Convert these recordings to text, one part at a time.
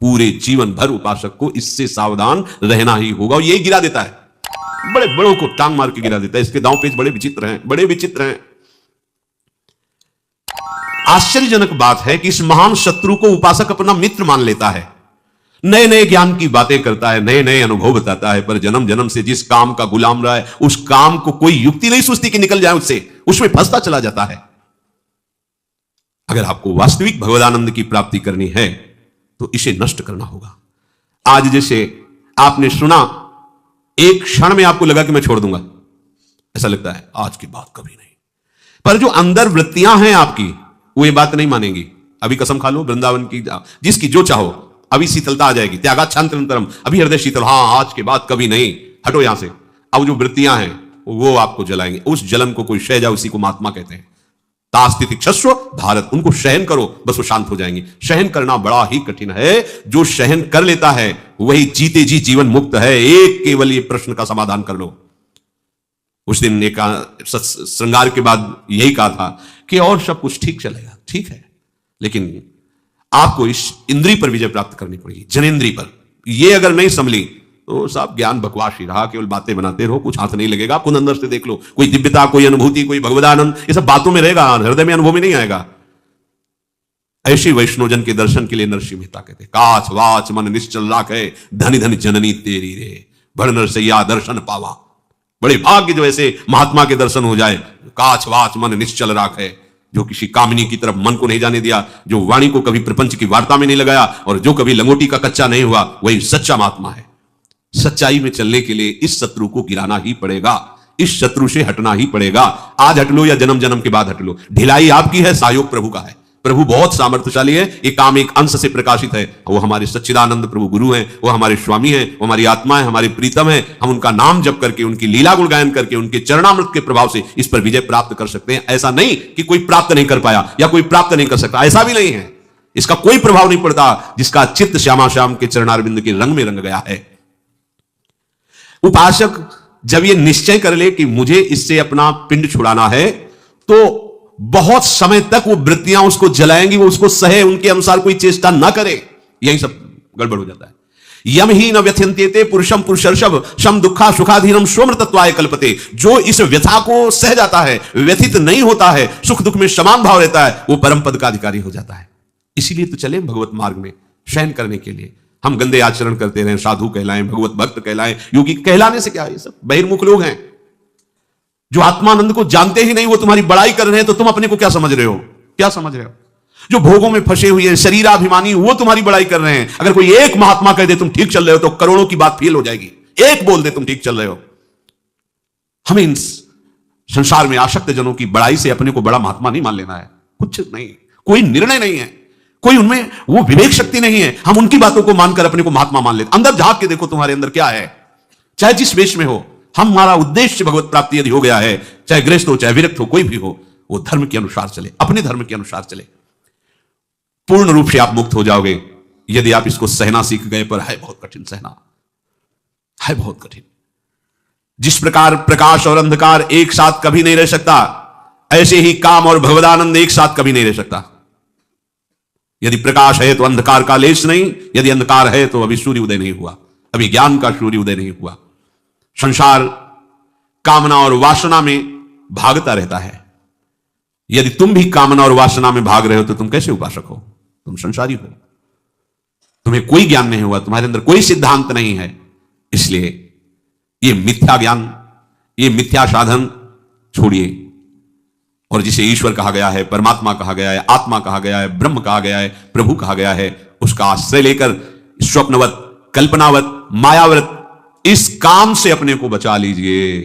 पूरे जीवन भर उपासक को इससे सावधान रहना ही होगा। और यही गिरा देता है, बड़े बड़ों को टांग मार के गिरा देता है। इसके दांव पेच बड़े विचित्र हैं, बड़े विचित्र हैं। आश्चर्यजनक बात है कि इस महान शत्रु को उपासक अपना मित्र मान लेता है, नए नए ज्ञान की बातें करता है, नए नए अनुभव बताता है, पर जन्म जन्म से जिस काम का गुलाम रहा है उस काम को कोई युक्ति नहीं सोचती कि निकल जाए उससे, उसमें फंसता चला जाता है। अगर आपको वास्तविक भगवदानंद की प्राप्ति करनी है तो इसे नष्ट करना होगा। आज जैसे आपने सुना, एक क्षण में आपको लगा कि मैं छोड़ दूंगा, ऐसा लगता है आज के बाद कभी नहीं, पर जो अंदर वृत्तियां हैं आपकी वो ये बात नहीं मानेंगी। अभी कसम खा लो वृंदावन की, जिसकी जो चाहो, अभी शीतलता आ जाएगी, त्यागाच्छांतरंतरम, अभी हृदय शीतल, हाँ आज के बाद कभी नहीं, हटो यहां से। अब जो वृत्तियां हैं वो आपको जलाएंगे। उस जलन को कोई शह जाए, उसी को महात्मा कहते हैं। तास्तिति क्षस्व भारत, उनको सहन करो, बस वो शांत हो जाएंगे। सहन करना बड़ा ही कठिन है, जो सहन कर लेता है वही जीते जी जीवन मुक्त है। एक केवल ये प्रश्न का समाधान कर लो। उस दिन एक श्रृंगार के बाद यही कहा था कि और सब कुछ ठीक चलेगा, ठीक है, लेकिन आपको इस इंद्री पर विजय प्राप्त करनी पड़ेगी, जनेंद्री पर। ये अगर नहीं संभली तो सब ज्ञान बकवास ही रहा, केवल बातें बनाते रहो, कुछ हाथ नहीं लगेगा। खुद अंदर से देख लो, कोई दिव्यता, कोई अनुभूति, कोई भगवदानंद, ये सब बातों में रहेगा, हृदय में अनुभव में नहीं आएगा। ऐसी वैष्णोजन के दर्शन के लिए नरसिंह मेहता कहते, काछ वाच मन निश्चल राखे, धनि धनि जननी तेरी रे, बड़ नरसैया दर्शन पावा। बड़े भाग्य जो ऐसे महात्मा के दर्शन हो जाए। काछ वाच मन निश्चल राखे, जो किसी कामिनी की तरफ मन को नहीं जाने दिया, जो वाणी को कभी प्रपंच की वार्ता में नहीं लगाया, और जो कभी लंगोटी का कच्चा नहीं हुआ, वही सच्चा महात्मा है। सच्चाई में चलने के लिए इस शत्रु को गिराना ही पड़ेगा, इस शत्रु से हटना ही पड़ेगा। आज हट लो या जन्म जन्म के बाद हट लो, ढिलाई आपकी है, सहयोग प्रभु का है। प्रभु बहुत सामर्थ्यशाली है, ये काम एक अंश से प्रकाशित है। वो हमारे सच्चिदानंद प्रभु गुरु हैं, वो हमारे स्वामी हैं, वो हमारी आत्मा है, हमारे प्रीतम है। हम उनका नाम जप करके, उनकी लीला गुण गायन करके, उनके चरणामृत के प्रभाव से इस पर विजय प्राप्त कर सकते हैं। ऐसा नहीं कि कोई प्राप्त नहीं कर पाया या कोई प्राप्त नहीं कर सकता, ऐसा भी नहीं है। इसका कोई प्रभाव नहीं पड़ता जिसका चित्त श्यामा श्याम के चरणारविंद के रंग में रंग गया है। उपासक जब यह निश्चय कर ले कि मुझे इससे अपना पिंड छुड़ाना है, तो बहुत समय तक वो वृत्तियां उसको जलाएंगी, वो उसको सहे, उनके अनुसार कोई चेष्टा ना करे, यही सब गड़बड़ हो जाता है। यम ही न व्यथ्यन्त्येते पुरुषम पुरुषर्षभ शम दुखा सुखाधीनम सोमृतत्वाय कल्पते। जो इस व्यथा को सह जाता है, व्यथित नहीं होता है, सुख दुख में समान भाव रहता है, वो परम पद का अधिकारी हो जाता है। इसीलिए तो चले भगवत मार्ग में शयन करने के लिए। हम गंदे आचरण करते रहे, साधु कहलाएं, भगवत भक्त कहलाएं, योगी कहलाने से क्या है? ये सब बहिर्मुख लोग हैं जो आत्मानंद को जानते ही नहीं। वो तुम्हारी बड़ाई कर रहे हैं तो तुम अपने को क्या समझ रहे हो? क्या समझ रहे हो? जो भोगों में फंसे हुए शरीराभिमानी, वो तुम्हारी बड़ाई कर रहे हैं। अगर कोई एक महात्मा कह दे तुम ठीक चल रहे हो तो करोड़ों की बात फेल हो जाएगी। एक बोल दे तुम ठीक चल रहे हो। हमें इन संसार में आसक्त जनों की बड़ाई से अपने को बड़ा महात्मा नहीं मान लेना है। कुछ नहीं, कोई निर्णय नहीं है, कोई उनमें वो विवेक शक्ति नहीं है। हम उनकी बातों को मानकर अपने को महात्मा मान लेते। अंदर झांक के देखो तुम्हारे अंदर क्या है, चाहे जिस वेश में हो। हमारा उद्देश्य भगवत प्राप्ति यदि हो गया है, चाहे गृहस्थ हो चाहे विरक्त हो, कोई भी हो, वो धर्म के अनुसार चले, अपने धर्म के अनुसार चले। पूर्ण रूप से आप मुक्त हो जाओगे यदि आप इसको सहना सीख गए। पर है बहुत कठिन सहना, है बहुत कठिन। जिस प्रकार प्रकाश और अंधकार एक साथ कभी नहीं रह सकता, ऐसे ही काम और भगवदानंद एक साथ कभी नहीं रह सकता। यदि प्रकाश है तो अंधकार का लेश नहीं, यदि अंधकार है तो अभी सूर्य उदय नहीं हुआ, अभी ज्ञान का सूर्य उदय नहीं हुआ। संसार कामना और वासना में भागता रहता है। यदि तुम भी कामना और वासना में भाग रहे हो तो तुम कैसे उपासक हो? तुम संसारी हो। तुम्हें कोई ज्ञान नहीं हुआ, तुम्हारे अंदर कोई सिद्धांत नहीं है। इसलिए ये मिथ्या ज्ञान, ये मिथ्या साधन छोड़िए, और जिसे ईश्वर कहा गया है, परमात्मा कहा गया है, आत्मा कहा गया है, ब्रह्म कहा गया है, प्रभु कहा गया है, उसका आश्रय लेकर स्वप्नवत, कल्पनावत, मायावृत इस काम से अपने को बचा लीजिए।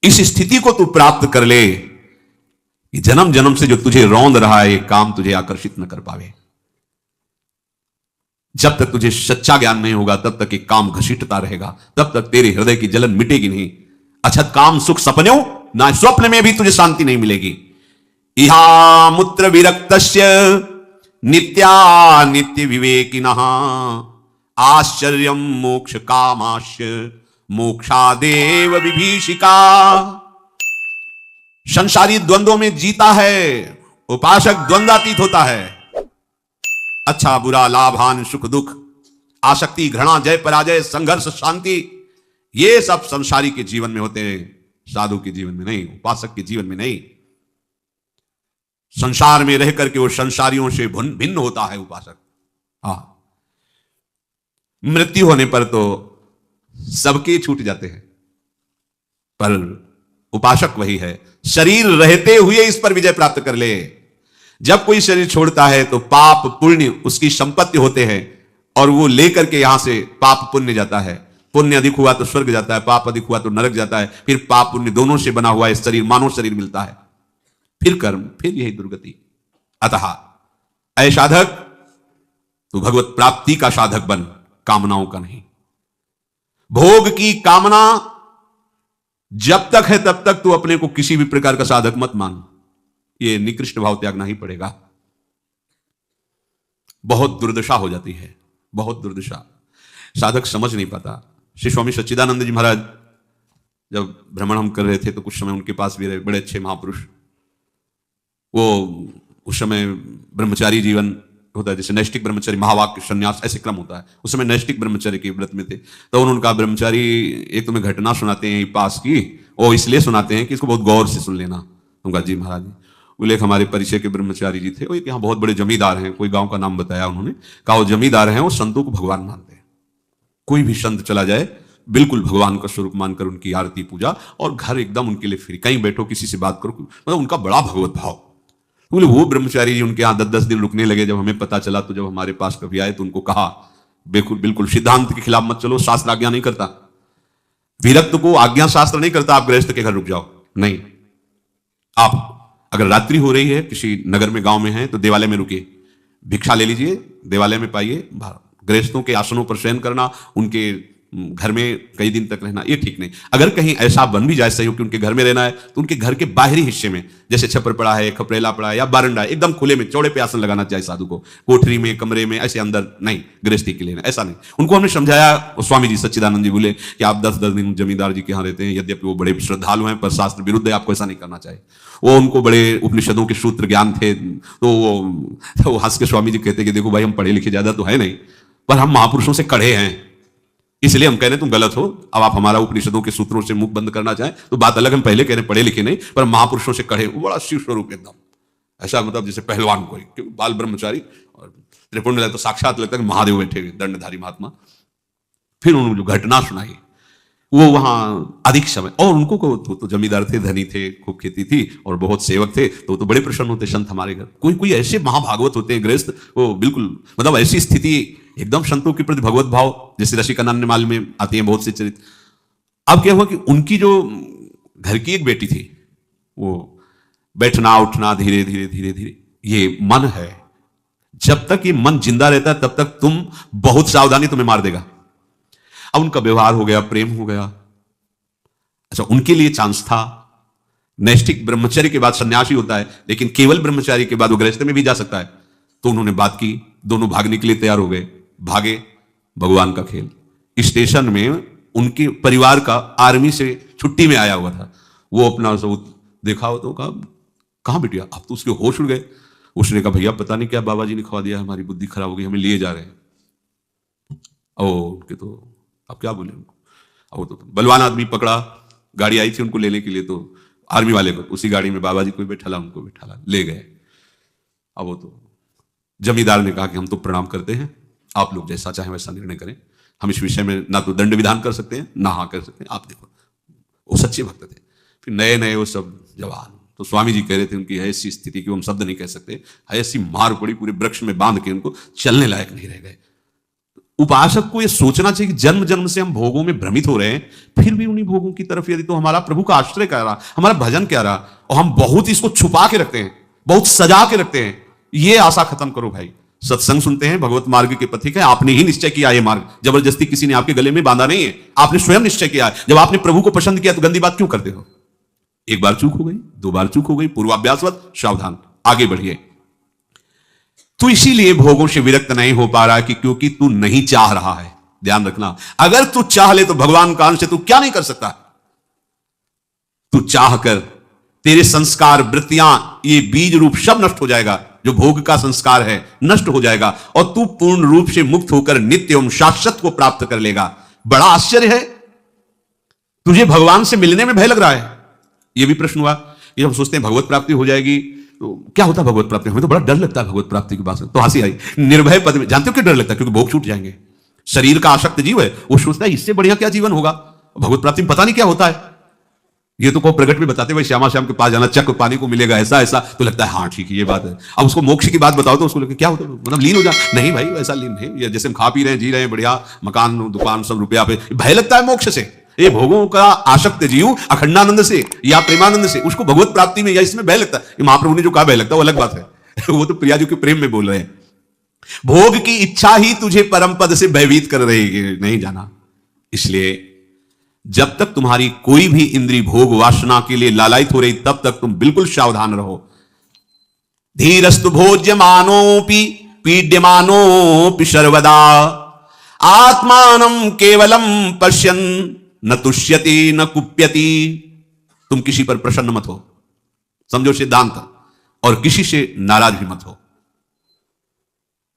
इस स्थिति को तू प्राप्त कर ले कि जन्म जन्म से जो तुझे रौंद रहा है, ये काम तुझे आकर्षित न कर पावे। जब तक तुझे सच्चा ज्ञान नहीं होगा तब तक ये काम घसीटता रहेगा, तब तक तेरे हृदय की जलन मिटेगी नहीं। अच्छा, काम सुख सपनों ना, स्वप्न में भी तुझे शांति नहीं मिलेगी। इहा मूत्र विरक्तस्य नित्या नित्य विवेकिनः आश्चर्यम मोक्ष कामाश्च मोक्षादेव विभीषिका। संसारी द्वंद्वों में जीता है उपासक, द्वंद्वातीत होता है। अच्छा बुरा, लाभ हानि, सुख दुख, आसक्ति, घृणा, जय पराजय, संघर्ष, शांति, ये सब संसारी के जीवन में होते हैं, साधु के जीवन में नहीं, उपासक के जीवन में नहीं। संसार में रह करके वो संसारियों से भिन्न होता है उपासक। हाँ, मृत्यु होने पर तो सबके छूट जाते हैं, पर उपासक वही है, शरीर रहते हुए इस पर विजय प्राप्त कर ले। जब कोई शरीर छोड़ता है तो पाप पुण्य उसकी संपत्ति होते हैं, और वो लेकर के यहां से पाप पुण्य जाता है। पुण्य अधिक हुआ तो स्वर्ग जाता है, पाप अधिक हुआ तो नरक जाता है, फिर पाप पुण्य दोनों से बना हुआ इस शरीर, मानव शरीर मिलता है, फिर कर्म, फिर यही दुर्गति। अतः ऐ साधक, तू भगवत प्राप्ति का साधक बन, कामनाओं का नहीं। भोग की कामना जब तक है तब तक तू अपने को किसी भी प्रकार का साधक मत मान, ये निकृष्ट भाव त्यागना ही पड़ेगा। बहुत दुर्दशा हो जाती है, बहुत दुर्दशा, साधक समझ नहीं पाता। श्री स्वामी सच्चिदानंद जी महाराज जब भ्रमण हम कर रहे थे तो कुछ समय उनके पास भी रहे, बड़े अच्छे महापुरुष। वो उस समय ब्रह्मचारी जीवन होता है, जैसे नैष्टिक ब्रह्मचारी, महावाक्य संन्यास, ऐसे क्रम होता है। उस समय नैष्टिक ब्रह्मचारी के व्रत में थे, तो उन्होंने कहा ब्रह्मचारी एक तुम्हें घटना सुनाते हैं पास की, वो इसलिए सुनाते हैं कि इसको बहुत गौर से सुन लेना। उनका जी महाराज जी। बोले हमारे परिचय के ब्रह्मचारी जी थे, वो एक यहाँ बहुत बड़े जमींदार हैं, कोई गांव का नाम बताया उन्होंने, कहा वो जमींदार हैं, वो संतों को भगवान मानते हैं। कोई भी संत चला जाए बिल्कुल भगवान का स्वरूप मानकर उनकी आरती पूजा, और घर एकदम उनके लिए फ्री, कहीं बैठो किसी से बात करो, मतलब उनका बड़ा भगवत भाव। बोले वो ब्रह्मचारी जी उनके यहाँ 10-10 दिन रुकने लगे। जब हमें पता चला तो जब हमारे पास कभी आए तो उनको कहा बिल्कुल बिल्कुल सिद्धांत के खिलाफ मत चलो, शास्त्र आज्ञा नहीं करता, विरक्त को आज्ञा शास्त्र नहीं करता, आप गृहस्थ के घर रुक जाओ नहीं। आप अगर रात्रि हो रही है, किसी नगर में गांव में है, तो देवालय में रुकिए, भिक्षा ले लीजिए, देवालय में पाइए। गृहस्थों के आसनों पर शयन करना, उनके घर में कई दिन तक रहना, ये ठीक नहीं। अगर कहीं ऐसा बन भी जाए सहयोग कि उनके घर में रहना है, तो उनके घर के बाहरी हिस्से में, जैसे छप्पर पड़ा है, खपरेला पड़ा है या बारंडा है, एकदम खुले में चौड़े पे आसन लगाना चाहिए साधु को। कोठरी में, कमरे में, ऐसे अंदर नहीं, गृहस्थी के लिए नहीं, ऐसा नहीं। उनको हमने समझाया, स्वामी जी सच्चिदानंद जी बोले कि आप 10-10 दिन जमींदार जी के यहाँ रहते हैं, यद्यपि वो बड़े श्रद्धालु हैं, पर शास्त्र विरुद्ध है, आपको ऐसा नहीं करना चाहिए। वो उनको बड़े उपनिषदों के सूत्र ज्ञान थे, तो वो हंस के स्वामी जी कहते कि देखो भाई, हम पढ़े लिखे ज्यादा तो है नहीं, पर हम महापुरुषों से कड़े हैं, इसलिए हम कह रहे हैं तुम गलत हो। अब आप हमारा उपनिषदों के सूत्रों से मुख बंद करना चाहें तो बात अलग, हम पहले कह रहे हैं पढ़े लिखे नहीं, पर महापुरुषों से कड़े। वो बड़ा शिव स्वरूप एकदम ऐसा, मतलब जैसे पहलवान कोई, बाल ब्रह्मचारी, और त्रिपुंड तो साक्षात लगता है कि महादेव बैठे हुए, दंडधारी महात्मा। फिर उन्होंने जो घटना सुनाई, वो वहां अधिक समय, और उनको तो जमींदार थे, धनी थे, खूब खेती थी और बहुत सेवक थे, तो बड़े प्रसन्न होते संत हमारे घर। कोई कोई ऐसे महाभागवत होते हैं गृहस्थ, वो बिल्कुल मतलब ऐसी स्थिति एकदम संतों के प्रति भगवत भाव, जैसे रसिकानंद माल में आती है बहुत से चरित्र। अब क्या हुआ कि उनकी जो घर की एक बेटी थी, वो बैठना उठना धीरे धीरे धीरे धीरे, ये मन है, जब तक ये मन जिंदा रहता है तब तक तुम बहुत सावधानी तुम्हें मार देगा। अब उनका व्यवहार हो गया, प्रेम हो गया। अच्छा, उनके लिए चांस था, नैष्टिक ब्रह्मचर्य के बाद सन्यासी होता है, लेकिन केवल ब्रह्मचारी के बाद वो गृहस्थ में भी जा सकता है। तो उन्होंने बात की, दोनों भागने के लिए तैयार हो गए। भागे, भगवान का खेल। स्टेशन में उनके परिवार का आर्मी से छुट्टी में आया हुआ था, वो अपना सब देखा हो तो कहा कहां बिटिया, अब तो उसके होश उड़ गए। उसने कहा भैया पता नहीं क्या बाबा जी ने खवा दिया, हमारी बुद्धि खराब हो गई, हमें लिए जा रहे हैं। ओ उनके तो अब क्या बोले उनको। अब तो बलवान आदमी पकड़ा, गाड़ी आई थी उनको लेने के लिए, तो आर्मी वाले को उसी गाड़ी में बाबा जी को बैठाला, उनको बैठाला, ले गए। अब वो तो जमींदार ने कहा कि हम तो प्रणाम करते हैं, आप लोग जैसा चाहें वैसा निर्णय करें, हम इस विषय में ना तो दंड विधान कर सकते हैं ना हाँ कर सकते हैं, आप देखो। वो सच्चे भक्त थे। फिर नए नए वो सब जवान, तो स्वामी जी कह रहे थे उनकी ऐसी स्थिति कि हम शब्द नहीं कह सकते, ऐसी मार पड़ी, पूरे वृक्ष में बांध के उनको चलने लायक नहीं रह गए। उपासक को यह सोचना चाहिए कि जन्म जन्म से हम भोगों में भ्रमित हो रहे हैं, फिर भी उन्हीं भोगों की तरफ यदि तो हमारा प्रभु का आश्रय क्या रहा, हमारा भजन क्या रहा, और हम बहुत इसको छुपा के रखते हैं, बहुत सजा के रखते हैं, ये आशा खत्म करो भाई। सत्संग सुनते हैं, भगवत मार्ग के पथिक है, आपने ही निश्चय किया ये मार्ग, जबरदस्ती किसी ने आपके गले में बांधा नहीं है, आपने स्वयं निश्चय किया है। जब आपने प्रभु को पसंद किया तो गंदी बात क्यों करते हो। एक बार चूक हो गई, 2 बार चूक हो गई, पूर्वाभ्यासवत सावधान, आगे बढ़िए। तू इसीलिए भोगों से विरक्त नहीं हो पा रहा कि क्योंकि तू नहीं चाह रहा है। ध्यान रखना, अगर तू चाह ले तो भगवान का अंश तू क्या नहीं कर सकता। तू चाह कर तेरे संस्कार, वृत्तियां, ये बीज रूप सब नष्ट हो जाएगा। जो भोग का संस्कार है, नष्ट हो जाएगा और तू पूर्ण रूप से मुक्त होकर नित्य एवं शाश्वत को प्राप्त कर लेगा। बड़ा आश्चर्य है, तुझे भगवान से मिलने में भय लग रहा है। यह भी प्रश्न हुआ। ये हम सोचते हैं भगवत प्राप्ति हो जाएगी, तो क्या होता है भगवत प्राप्ति? हमें तो बड़ा डर लगता है भगवत प्राप्ति की बात से, तो हंसी आई। निर्भय पद में, जानते हो क्यों डर लगता है? क्योंकि भोग छूट जाएंगे। शरीर का आसक्त जीव है, वो सोचता है इससे बढ़िया क्या जीवन होगा। भगवत प्राप्ति में पता नहीं क्या होता है। ये तो को प्रगट में बताते भाई श्यामा श्याम के पास जाना, चक पानी को मिलेगा, ऐसा ऐसा, तो लगता है हाँ ठीक है ये बात है। अब उसको मोक्ष की बात बताओ तो उसको लगता है क्या होता है, मतलब लीन हो जा। नहीं भाई ऐसा लीन नहीं, ये जैसे हम खा पी रहे हैं, जी रहे हैं, बढ़िया मकान दुकान सब रुपया पे, भय लगता है मोक्ष से। ये भोगों का आसक्त जीव अखंडानंद से या प्रेमानंद से, उसको भगवत प्राप्ति में या इसमें भय लगता है। महाप्रभु ने जो कहा भय लगता है वो अलग बात है वो तो प्रिया जी के प्रेम में बोल रहे हैं। भोग की इच्छा ही तुझे परम पद से भयभीत कर रही है, नहीं जाना। इसलिए जब तक तुम्हारी कोई भी इंद्री भोग वासना के लिए लालायित हो रही, तब तक तुम बिल्कुल सावधान रहो। धीरस्तु भोज्यमानोपि पीड्यमानोपि सर्वदा आत्मानं केवलम पश्यन् न तुष्यति न कुप्यति। तुम किसी पर प्रसन्न मत हो, समझो सिद्धांत, और किसी से नाराज भी मत हो।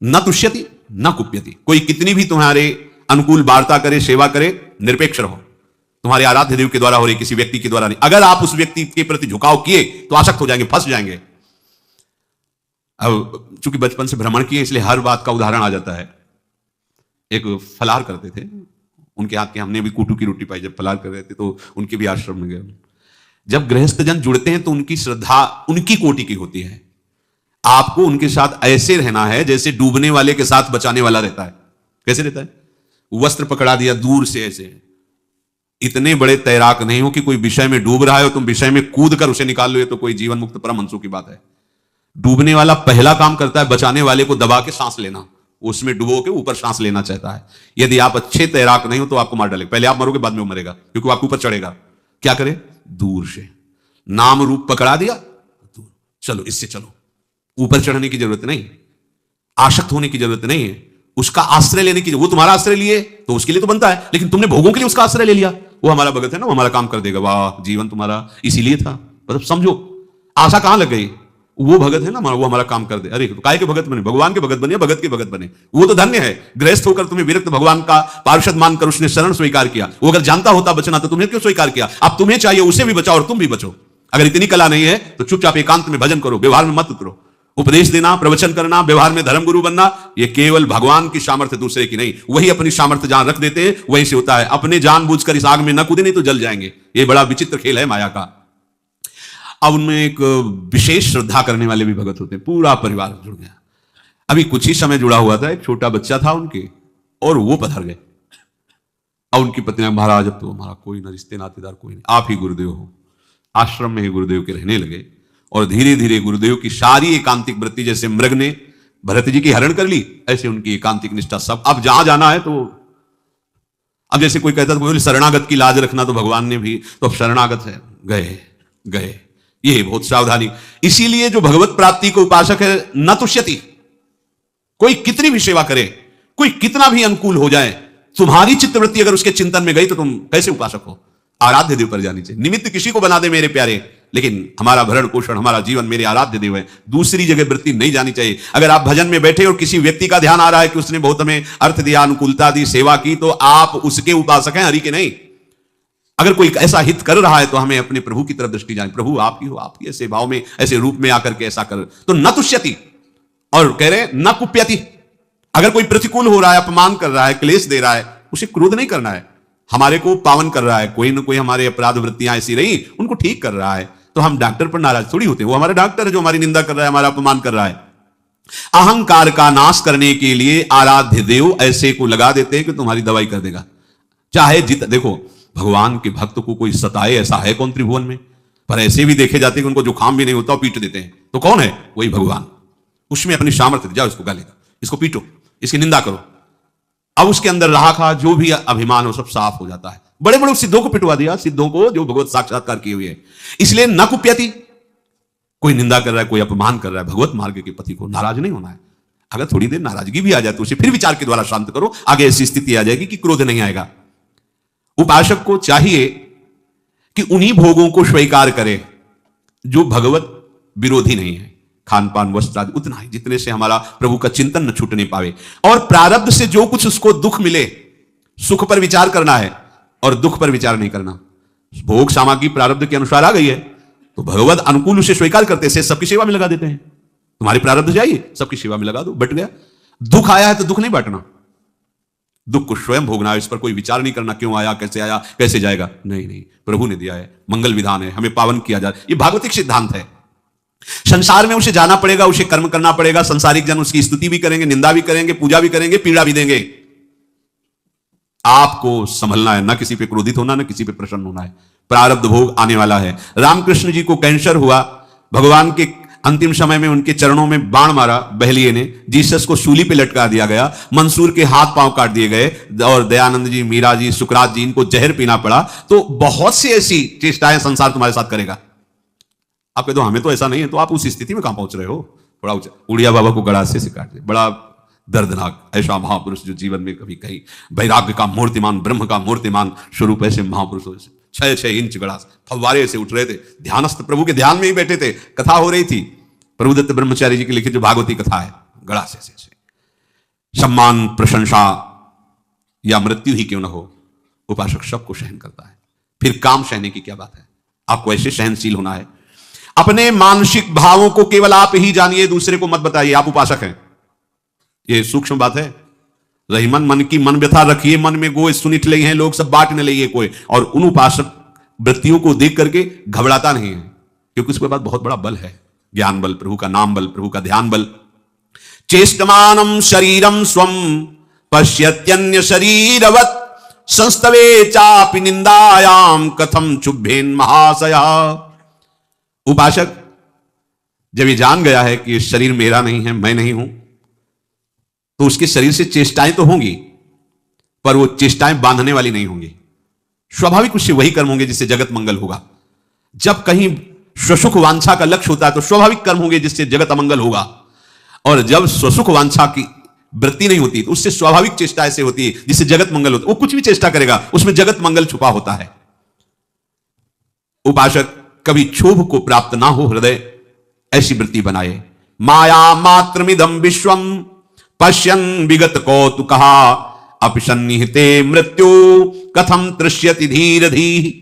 न तुष्यति न कुप्यति, कोई कितनी भी तुम्हारे अनुकूल वार्ता करे, सेवा करे, निरपेक्ष रहो। तुम्हारे आराध्य देव के द्वारा हो रही, किसी व्यक्ति के द्वारा नहीं। अगर आप उस व्यक्ति के प्रति झुकाव किए तो आसक्त हो जाएंगे, फंस जाएंगे। अब चूंकि बचपन से भ्रमण किए इसलिए हर बात का उदाहरण आ जाता है। एक फलाहार करते थे, उनके हाथ के हमने भी कूटू की रोटी पाई। जब फलाहार कर रहे थे तो उनके भी आश्रम में गए। जब गृहस्थ जन जुड़ते हैं तो उनकी श्रद्धा उनकी कोटि की होती है। आपको उनके साथ ऐसे रहना है जैसे डूबने वाले के साथ बचाने वाला रहता है। कैसे रहता है? वस्त्र पकड़ा दिया दूर से, ऐसे। इतने बड़े तैराक नहीं हो कि कोई विषय में डूब रहा है और तुम विषय में कूद कर उसे निकाल लो, ये तो कोई जीवन मुक्त परमहंसों की बात है। डूबने वाला पहला काम करता है बचाने वाले को दबा के सांस लेना, उसमें डुबो के ऊपर सांस लेना चाहता है। यदि आप अच्छे तैराक नहीं हो तो आपको मार डालेगा। पहले आप मरोगे, बाद में वो मरेगा, क्योंकि वो आपके ऊपर चढ़ेगा। क्या करे? दूर से नाम रूप पकड़ा दिया, चलो इससे चलो। ऊपर चढ़ने की जरूरत नहीं, आसक्त होने की जरूरत नहीं है, उसका आश्रय लेने की। वो तुम्हारा आश्रय लिए तो उसके लिए तो बनता है, लेकिन तुमने भोगों के लिए उसका आश्रय ले लिया। वो हमारा भगत है ना, वो हमारा काम कर देगा, वाह जीवन तुम्हारा इसीलिए था। मतलब समझो आशा कहां लग गई। वो भगत है ना, वो हमारा काम कर दे। अरे तो काय के भगत बने? भगवान के भगत बने, भगत के भगत बने। वो तो धन्य है, गृहस्थ होकर तुम्हें विरक्त भगवान का पार्षद मानकर उसने शरण स्वीकार किया। वो अगर जानता होता बचना तो तुम्हें क्यों स्वीकार किया? अब तुम्हें चाहिए उसे भी बचाओ और तुम भी बचो। अगर इतनी कला नहीं है तो चुपचाप एकांत में भजन करो, व्यवहार में मत उतरो। उपदेश देना, प्रवचन करना, व्यवहार में धर्म गुरु बनना, यह केवल भगवान की सामर्थ्य, दूसरे की नहीं। वही अपनी सामर्थ्य जहां रख देते हैं वहीं से होता है। अपने जानबूझकर इस आग में न कूदे, नहीं तो जल जाएंगे। यह बड़ा विचित्र खेल है माया का। अब उनमें एक विशेष श्रद्धा करने वाले भी भगत होते हैं, पूरा परिवार जुड़ गया। अभी कुछ ही समय जुड़ा हुआ था, एक छोटा बच्चा था उनके, और वो पधर गए। अब उनकी पत्नी, महाराज अब तो हमारा कोई ना रिश्ते नातेदार कोई नहीं, आप ही गुरुदेव हो। आश्रम में ही गुरुदेव के रहने लगे, और धीरे धीरे गुरुदेव की सारी एकांतिक वृत्ति, जैसे मृग ने भरत जी की हरण कर ली, ऐसे उनकी एकांतिक निष्ठा सब। अब जहां जाना है तो अब जैसे कोई कहता था शरणागत की लाज रखना, तो भगवान ने भी, तो अब शरणागत है, गए गए। ये बहुत सावधानी। इसीलिए जो भगवत प्राप्ति को उपासक है, न तुष्यति, कोई कितनी भी सेवा करे, कोई कितना भी अनुकूल हो जाए, तुम्हारी चित्तवृत्ति अगर उसके चिंतन में गई तो तुम कैसे उपासक हो? आराध्य देव पर जानी चाहिए। निमित्त किसी को बना दे मेरे प्यारे, लेकिन हमारा भरण पोषण, हमारा जीवन मेरे आराध्य देव है। दूसरी जगह वृत्ति नहीं जानी चाहिए। अगर आप भजन में बैठे और किसी व्यक्ति का ध्यान आ रहा है कि उसने बहुत हमें अर्थ दिया, अनुकूलता दी, सेवा की, तो आप उसके उपासक हैं, हरि के नहीं। अगर कोई ऐसा हित कर रहा है तो हमें अपने प्रभु की तरफ दृष्टि जाए। प्रभु आप ही हो, आपकी ऐसे भाव में, ऐसे रूप में आकर के ऐसा कर, तो न तुष्यति, और कह रहे न कुप्यति। अगर कोई प्रतिकूल हो रहा है, अपमान कर रहा है, क्लेश दे रहा है, उसे क्रोध नहीं करना है। हमारे को पावन कर रहा है, कोई ना कोई हमारे अपराध वृत्तियां ऐसी रही, उनको ठीक कर रहा है, तो हम डॉक्टर पर नाराज थोड़ी होते हैं। वो हमारा डॉक्टर है जो हमारी निंदा कर रहा है, हमारा अपमान कर रहा है। अहंकार का नाश करने के लिए आराध्य देव ऐसे को लगा देते हैं कि तुम्हारी दवाई कर देगा। चाहे देखो, भगवान के भक्त को कोई सताए ऐसा है कौन त्रिभुवन में? पर ऐसे भी देखे जाते हैं कि उनको जुकाम भी नहीं होता, पीट देते हैं। तो कौन है? वही भगवान। उसमें अपनी सामर्थ्य, जाओ इसको गालेगा, इसको पीटो, इसकी निंदा करो। अब उसके अंदर रहा खा जो भी अभिमान हो सब साफ हो जाता है। बड़े बड़े सिद्धों को पिटवा दिया, सिद्धों को जो भगवत साक्षात्कार किए हुए हैं। इसलिए न कुप्यति, कोई निंदा कर रहा है, कोई अपमान कर रहा है, भगवत मार्ग के पति को नाराज नहीं होना है। अगर थोड़ी देर नाराजगी भी आ जाए तो उसे फिर विचार के द्वारा शांत करो, आगे ऐसी स्थिति आ जाएगी कि क्रोध नहीं आएगा। उपासक को चाहिए कि उन्हीं भोगों को स्वीकार करे जो भगवत विरोधी नहीं है। खान पान वस्त्र आदि उतना ही जितने से हमारा प्रभु का चिंतन न छूटने पावे। और प्रारब्ध से जो कुछ उसको दुख मिले, सुख पर विचार करना है और दुख पर विचार नहीं करना। भोग सामग्री प्रारब्ध के अनुसार आ गई है तो भगवत अनुकूल उसे स्वीकार करते से सबकी सेवा में लगा देते हैं। तुम्हारी प्रारब्ध जाइए, सबकी सेवा में लगा दो, बट गया। दुख आया है तो दुख नहीं बांटना, दुख को स्वयं भोगना है, इस पर कोई विचार नहीं करना क्यों आया, कैसे जाएगा। नहीं नहीं, प्रभु ने दिया है, मंगल विधान है, हमें पावन किया जाए, ये भागवतिक सिद्धांत है। संसार में उसे जाना पड़ेगा, उसे कर्म करना पड़ेगा। संसारिक जन उसकी स्तुति भी करेंगे, निंदा भी करेंगे, पूजा भी करेंगे, पीड़ा भी देंगे। आपको संभलना है, ना किसी पे क्रोधित होना, ना किसी पे प्रसन्न होना है। प्रारब्ध भोग आने वाला है। रामकृष्ण जी को कैंसर हुआ, भगवान के अंतिम समय में उनके चरणों में बाण मारा बहलिए ने, जीसस को सूली पे लटका दिया गया, मंसूर के हाथ पांव काट दिए गए, और दयानंद जी, मीरा जी, सुकरात जी, इनको जहर पीना पड़ा। तो बहुत सी ऐसी चेष्टाएं संसार तुम्हारे साथ करेगा। आप कह दो हमें तो ऐसा नहीं है, तो आप उस स्थिति में कहां पहुंच रहे हो। बड़ा उड़िया बाबा को गड़ासे से काट दिया, बड़ा दर्दनाक। ऐसा महापुरुष जो जीवन में कभी कहीं वैराग्य का मूर्तिमान, ब्रह्म का मूर्तिमान स्वरूप, ऐसे महापुरुष 6-6 इंच गड़ास फव्वारे से उठ रहे थे, ध्यानस्थ प्रभु के ध्यान में ही बैठे थे, कथा हो रही थी, प्रभुदत्त ब्रह्मचारी जी की लिखित जो भागवती कथा है, गड़ासे से। सम्मान, प्रशंसा या मृत्यु ही क्यों न हो, उपासक सबको सहन करता है। फिर काम सहने की क्या बात है। आपको ऐसे सहनशील होना है। अपने मानसिक भावों को केवल आप ही जानिए, दूसरे को मत बताइए। आप उपासक हैं, ये सूक्ष्म बात है। रहीमन मन की मन व्यथा रखिए, मन में गोय सुनिठ ले हैं लोग, सब बांट न लिए कोई। और उन उपासक वृत्तियों को देख करके घबराता नहीं है, क्योंकि उसके बाद बहुत बड़ा बल है, ज्ञान बल, प्रभु का नाम बल, प्रभु का ध्यान बल। चेष्टमानम शरीरम स्वम पश्यत्यन्य शरीरवत संस्तवे चापि निंदायाम कथम चुभ्येन महाशया। उपासक जब ये जान गया है कि शरीर मेरा नहीं है, मैं नहीं हूं, तो उसके शरीर से चेष्टाएं तो होंगी, पर वो चेष्टाएं बांधने वाली नहीं होंगी। स्वाभाविक उससे वही कर्म होंगे जिससे जगत मंगल होगा। जब कहीं स्वसुख वांछा का लक्ष्य होता है तो स्वाभाविक कर्म होंगे जिससे जगत अमंगल होगा। और जब स्वसुख वांछा की वृत्ति नहीं होती तो उससे स्वाभाविक चेष्टा ऐसे होती है जिससे जगत मंगल होता है। वो कुछ भी चेष्टा करेगा, उसमें जगत मंगल छुपा होता है। उपासक कभी क्षोभ को प्राप्त ना हो हृदय, ऐसी वृत्ति बनाए। माया मात्रमिदं विश्वम पश्यन विगत कौतुकहा अपसन्निहिते मृत्यु कथम तृष्यति धीर धी।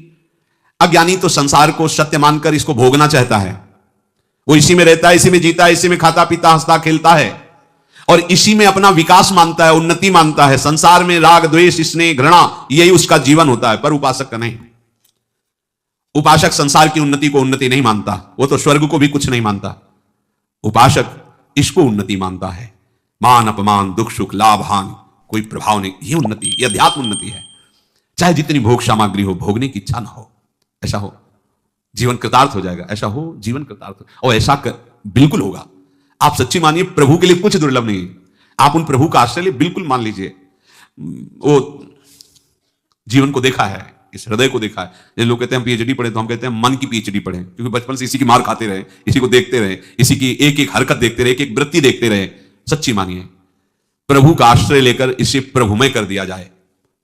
अज्ञानी तो संसार को सत्य मानकर इसको भोगना चाहता है। वो इसी में रहता है, इसी में जीता है, इसी में खाता पीता हंसता खेलता है, और इसी में अपना विकास मानता है, उन्नति मानता है। संसार में राग द्वेष स्नेह घृणा यही उसका जीवन होता है, पर उपासक का नहीं। उपासक संसार की उन्नति को उन्नति नहीं मानता, वो तो स्वर्ग को भी कुछ नहीं मानता। उपासक इसको उन्नति मानता है। मान अपमान दुख सुख लाभ हानि कोई प्रभाव नहीं, ये उन्नति, ये अध्यात्म उन्नति है। चाहे जितनी भोग सामग्री हो, भोगने की इच्छा ना हो, ऐसा हो जीवन कृतार्थ हो जाएगा, ऐसा हो जीवन कृतार्थ, और ऐसा बिल्कुल होगा। आप सच्ची मानिए, प्रभु के लिए कुछ दुर्लभ नहीं है। आप उन प्रभु का आश्रय बिल्कुल मान लीजिए। वो जीवन को देखा है, इस हृदय को देखा है। ये लोग कहते हैं हम पीएचडी पढ़े, तो हम कहते हैं मन की पीएचडी पढ़े, क्योंकि बचपन से इसी की मार खाते रहे, इसी को देखते रहे, इसी की एक एक हरकत देखते रहे, एक एक वृत्ति देखते रहे। सच्ची मानिए, प्रभु का आश्रय लेकर इसे प्रभुमय कर दिया जाए,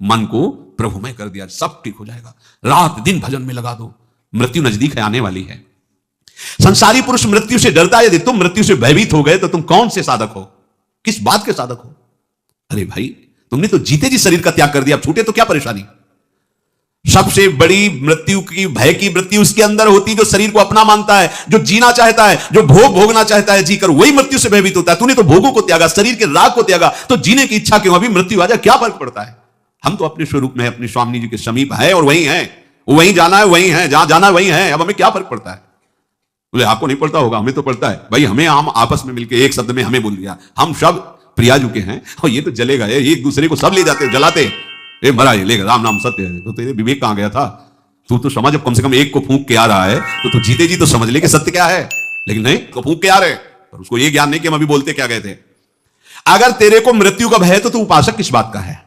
मन को प्रभुमय कर दिया, सब ठीक हो जाएगा। रात दिन भजन में लगा दो, मृत्यु नजदीक है, आने वाली है। संसारी पुरुष मृत्यु से डरता है। यदि तुम मृत्यु से भयभीत हो गए तो तुम कौन से साधक हो, किस बात के साधक हो? अरे भाई, तुमने तो जीते जी शरीर का त्याग कर दिया, अब छूटे तो क्या परेशानी। सबसे बड़ी मृत्यु की, भय की वृत्ति उसके अंदर होती है जो शरीर को अपना मानता है, जो जीना चाहता है, जो भोग भोगना चाहता है, जीकर वही मृत्यु से भयभीत होता है। तूने तो भोगों को त्यागा, शरीर के राग को त्यागा, तो जीने की इच्छा क्यों? अभी मृत्यु आ जाए, क्या फर्क पड़ता है। हम तो अपने स्वरूप में, अपनी स्वामी जी के समीप है और वही है, वहीं जाना है, वहीं है, जहां जाना है वहीं है। अब हमें क्या फर्क पड़ता है? बोले आपको नहीं पड़ता होगा, हमें तो पड़ता है भाई। हमें हम आपस में मिलकर एक शब्द में हमें बोल दिया, हम सब प्रिया चुके हैं, और ये तो जलेगा, ये एक दूसरे को सब ले जाते जलाते। ए मरा, ये लेगा, राम नाम सत्य है। तो तेरे विवेक कहां गया था? तू तो समझ, अब कम से कम एक को फूंक के आ रहा है तो तू जीते जी तो समझ ले कि सत्य क्या है। लेकिन नहीं, तो फूंक के आ रहे, पर उसको ये ज्ञान नहीं कि हम अभी बोलते क्या गए थे। अगर तेरे को मृत्यु का भय है तो तू उपासक किस बात का है?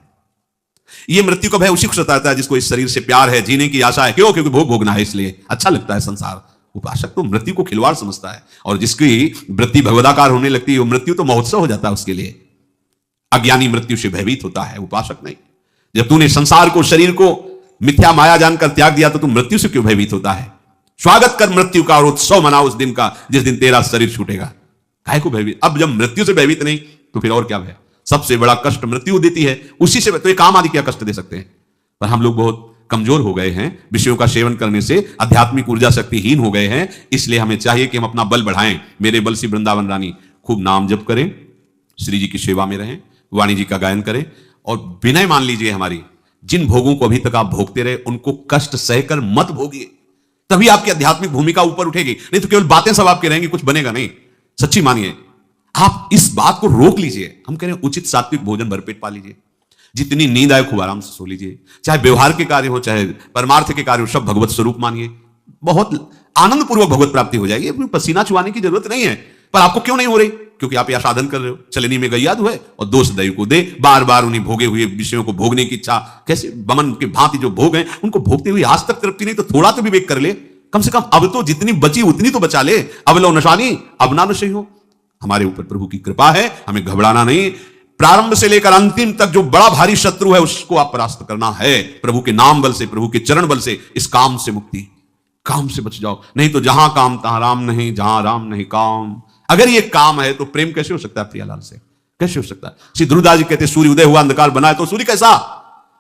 ये मृत्यु का भय उसी को सताता है जिसको इस शरीर से प्यार है, जीने की आशा है। क्यों? क्योंकि भोग भोगना है, इसलिए अच्छा लगता है संसार। उपासक तो मृत्यु को खिलवाड़ समझता है, और जिसकी वृत्ति भगवदाकार होने लगती है, वो मृत्यु तो महोत्सव हो जाता है उसके लिए। अज्ञानी मृत्यु से भयभीत होता है, उपासक नहीं। जब तूने संसार को, शरीर को मिथ्या माया जानकर त्याग दिया तो तू मृत्यु से क्यों भयभीत होता है? स्वागत कर मृत्यु का और उत्सव मना उस दिन का जिस दिन तेरा शरीर छूटेगा। काय को भयभीत? अब जब मृत्यु से भयभीत नहीं तो फिर और क्या भय? सबसे बड़ा कष्ट मृत्यु देती है, उसी से तो ये काम आदि क्या कष्ट दे सकते हैं? पर हम लोग बहुत कमजोर हो गए हैं विषयों का सेवन करने से, आध्यात्मिक ऊर्जा शक्तिहीन हो गए हैं। इसलिए हमें चाहिए कि हम अपना बल बढ़ाएं। मेरे बल से वृंदावन रानी खूब नाम जप करें, श्री जी की सेवा में रहें, वाणी जी का गायन करें और विनय मान लीजिए हमारी, जिन भोगों को अभी तक आप भोगते रहे उनको कष्ट सहकर मत भोगिए, तभी आपकी आध्यात्मिक भूमिका ऊपर उठेगी। नहीं तो केवल बातें सब आपके रहेंगी, कुछ बनेगा नहीं। सच्ची मानिए, आप इस बात को रोक लीजिए। हम कह रहे हैं उचित सात्विक भोजन भरपेट पा लीजिए, जितनी नींद आए खूब आराम से सो लीजिए, चाहे व्यवहार के कार्य हो चाहे परमार्थ के कार्य हो, सब भगवत स्वरूप मानिए। बहुत आनंद पूर्वक भगवत प्राप्ति हो जाएगी। अपनी पसीना चुआने की जरूरत नहीं है। पर आपको क्यों नहीं हो रही? क्योंकि आप यह साधन कर रहे हो, चलनी में गैयाद हुए और दोष दैव को दे, बार बार उन्हीं भोगे हुए विषयों को भोगने की इच्छा। कैसे बमन के भांति जो भोग हैं उनको भोगते हुए आज तक तृप्ति नहीं, तो थोड़ा तो विवेक कर ले। कम से कम अब तो जितनी बची उतनी तो बचा ले। अब लो नशानी अब ना नशे हो। हमारे ऊपर प्रभु की कृपा है, हमें घबराना नहीं। प्रारंभ से लेकर अंतिम तक जो बड़ा भारी शत्रु है उसको आप परास्त करना है प्रभु के नाम बल से, प्रभु के चरण बल से। इस काम से मुक्ति, काम से बच जाओ। नहीं तो जहां काम तहां राम नहीं, जहां राम नहीं काम। अगर ये काम है तो प्रेम कैसे हो सकता है प्रियालाल से? कैसे हो सकता है? श्री ध्रुवदास जी कहते सूर्य उदय हुआ अंधकार बना है, तो सूर्य कैसा?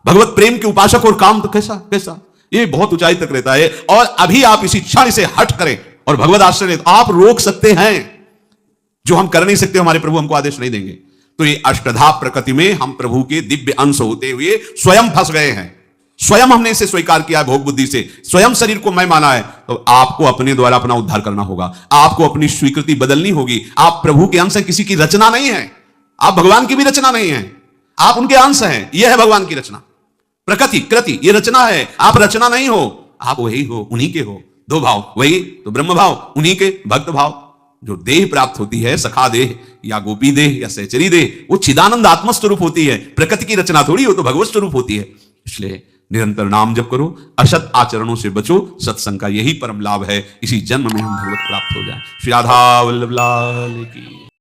भगवत प्रेम के उपासक, और काम तो कैसा कैसा? ये बहुत ऊंचाई तक रहता है। और अभी आप इसी क्षण से हट करें और भगवत आश्रय लें, आप रोक सकते हैं जो हम कर नहीं सकते। हमारे प्रभु हमको आदेश नहीं देंगे। तो ये अष्टधा प्रकृति में हम प्रभु के दिव्य अंश होते हुए स्वयं फंस गए हैं। स्वयं हमने इसे स्वीकार किया भोग बुद्धि से, स्वयं शरीर को मैं माना है। तो आपको अपने द्वारा अपना उद्धार करना होगा। आपको अपनी स्वीकृति बदलनी होगी। आप प्रभु के अंश हैं, किसी की रचना नहीं है। आप भगवान की भी रचना नहीं है, आप उनके अंश हैं। यह है भगवान की रचना। प्रकृति कृति ये रचना है, आप रचना नहीं हो। आप वही हो, उन्हीं के हो। दो भाव, वही तो ब्रह्म भाव, उन्हीं के भक्त भाव। जो देह प्राप्त होती है, सखा देह या गोपी देह या सहचरी देह, वो चिदानंद आत्म स्वरूप होती है। प्रकृति की रचना थोड़ी हो, तो भगवत स्वरूप होती है। इसलिए निरंतर नाम जप करो, असत आचरणों से बचो। सत्संग का यही परम लाभ है। इसी जन्म में हम भगवत प्राप्त हो जाए। श्री राधा वल्लभ लाल की।